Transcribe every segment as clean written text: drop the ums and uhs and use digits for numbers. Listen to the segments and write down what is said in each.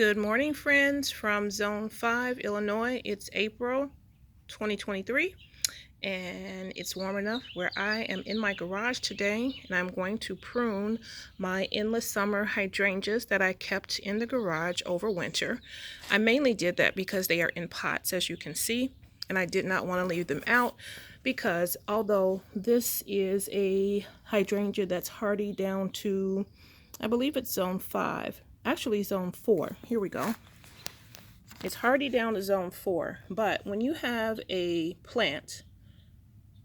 Good morning, friends from Zone 5, Illinois. It's April 2023, and it's warm enough where I am in my garage today, and I'm going to prune my endless summer hydrangeas that I kept in the garage over winter. I mainly did that because they are in pots, as you can see, and I did not want to leave them out because although this is a hydrangea that's hardy down to, I believe it's zone 5, actually zone 4. Here we go. It's hardy down to zone 4, but when you have a plant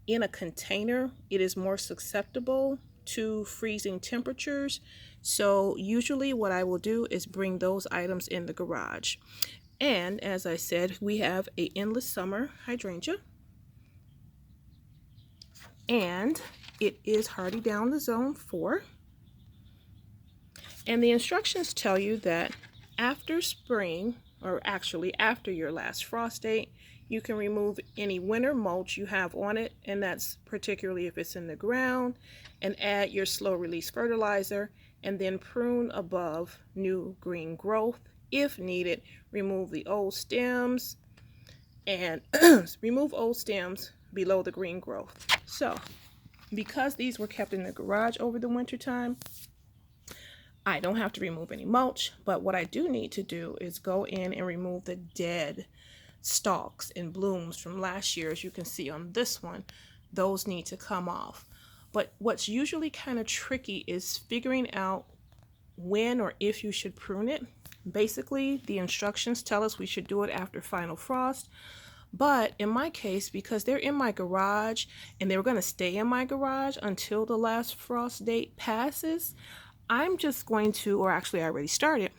in a container, it is more susceptible to freezing temperatures. So usually what I will do is bring those items in the garage. And as I said, we have a endless summer hydrangea, and it is hardy down to zone 4. And the instructions tell you that after spring, or actually after your last frost date, you can remove any winter mulch you have on it, and that's particularly if it's in the ground, and add your slow release fertilizer, and then prune above new green growth. If needed, remove the old stems and remove old stems below the green growth. So because these were kept in the garage over the winter time, I don't have to remove any mulch, but what I do need to do is go in and remove the dead stalks and blooms from last year. As you can see on this one, those need to come off. But what's usually kind of tricky is figuring out when or if you should prune it. Basically, the instructions tell us we should do it after final frost. But in my case, because they're in my garage and they were going to stay in my garage until the last frost date passes, I'm just going to, or actually I already started,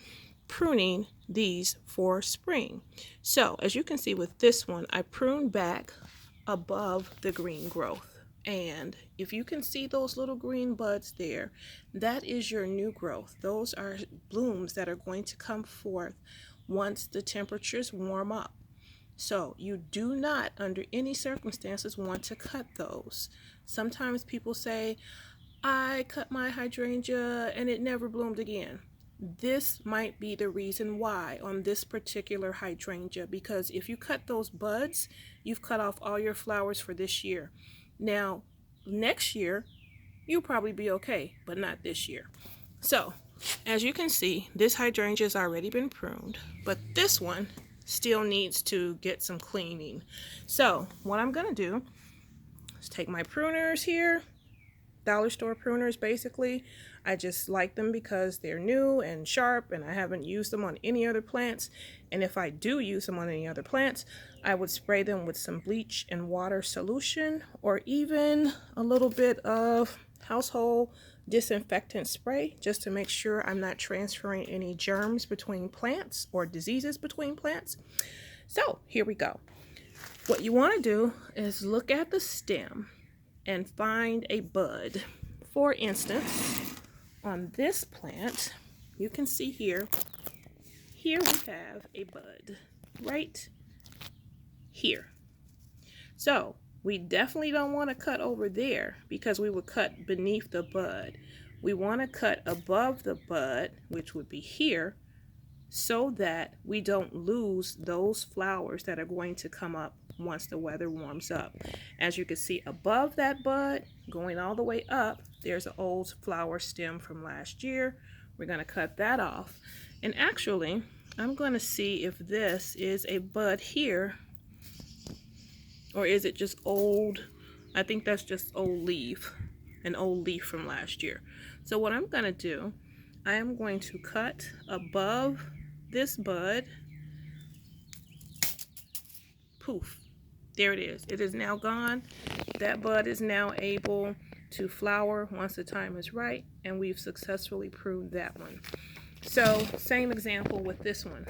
pruning these for spring. So as you can see with this one, I pruned back above the green growth. And if you can see those little green buds there, that is your new growth. Those are blooms that are going to come forth once the temperatures warm up. So you do not, under any circumstances, want to cut those. Sometimes people say, I cut my hydrangea and it never bloomed again. This might be the reason why on this particular hydrangea, because if you cut those buds, you've cut off all your flowers for this year. Now, next year, you'll probably be okay, but not this year. So, as you can see, this hydrangea has already been pruned, but this one still needs to get some cleaning. So, what I'm going to do is take my pruners here, dollar store pruners basically. I just like them because they're new and sharp and I haven't used them on any other plants. And if I do use them on any other plants, I would spray them with some bleach and water solution, or even a little bit of household disinfectant spray, just to make sure I'm not transferring any germs between plants or diseases between plants. So here we go. What you want to do is look at the stem and find a bud. For instance, on this plant, you can see here we have a bud right here. So we definitely don't want to cut over there because we would cut beneath the bud. We want to cut above the bud, which would be here, so that we don't lose those flowers that are going to come up once the weather warms up. As you can see above that bud, going all the way up, there's an old flower stem from last year. We're going to cut that off. And actually, I'm going to see if this is a bud here, or is it just old? I think that's just old leaf, an old leaf from last year. So what I'm going to do, I am going to cut above this bud. Poof. There it is. It is now gone. That bud is now able to flower once the time is right, and we've successfully pruned that one. So same example with this one.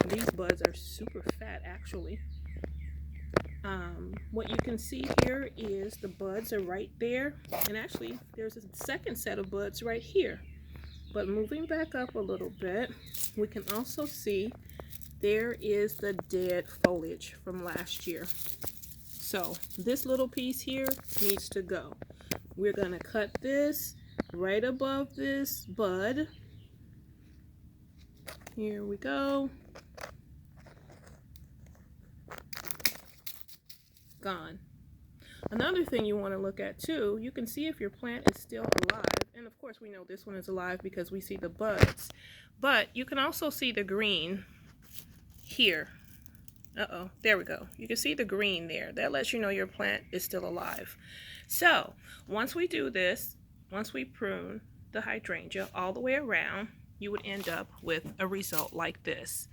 These buds are super fat actually. What you can see here is the buds are right there, and actually there's a second set of buds right here. But moving back up a little bit, we can also see there is the dead foliage from last year. So this little piece here needs to go. We're going to cut this right above this bud. Here we go. Gone. Another thing you want to look at too, you can see if your plant is still alive. And of course we know this one is alive because we see the buds. But you can also see the green here. There we go. You can see the green there. That lets you know your plant is still alive. So once we do this, once we prune the hydrangea all the way around, you would end up with a result like this.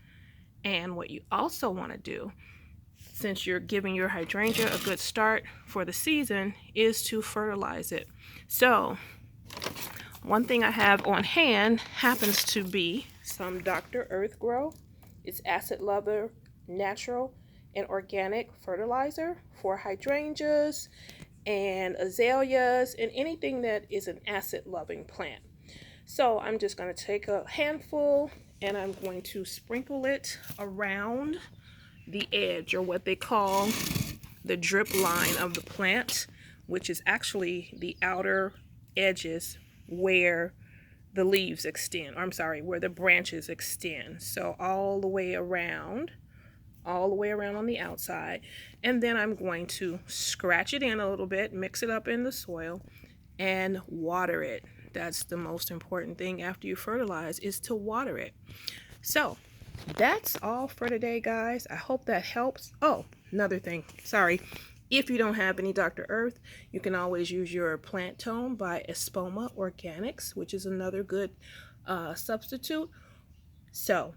And what you also want to do, since you're giving your hydrangea a good start for the season, is to fertilize it. So one thing I have on hand happens to be some Dr. Earth Grow. It's acid lover, natural and organic fertilizer for hydrangeas and azaleas and anything that is an acid loving plant. So I'm just going to take a handful and I'm going to sprinkle it around the edge, or what they call the drip line of the plant, which is actually the outer edges where the leaves extend, or I'm sorry, where the branches extend. So all the way around on the outside. And then I'm going to scratch it in a little bit, mix it up in the soil, and water it. That's the most important thing after you fertilize, is to water it. So that's all for today, guys. I hope that helps. Oh, another thing, sorry. If you don't have any Dr. Earth, you can always use your Plant Tone by Espoma Organics, which is another good substitute. So,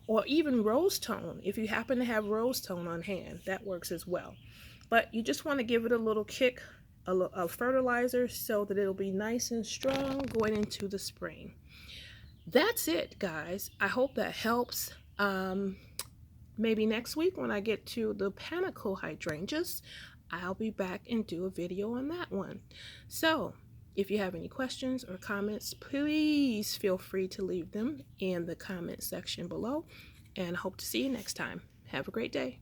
or even Rose Tone. If you happen to have Rose Tone on hand, that works as well. But you just want to give it a little kick of fertilizer so that it'll be nice and strong going into the spring. That's it, guys. I hope that helps. Maybe next week when I get to the panicle hydrangeas, I'll be back and do a video on that one. So if you have any questions or comments, please feel free to leave them in the comment section below, and hope to see you next time. Have a great day.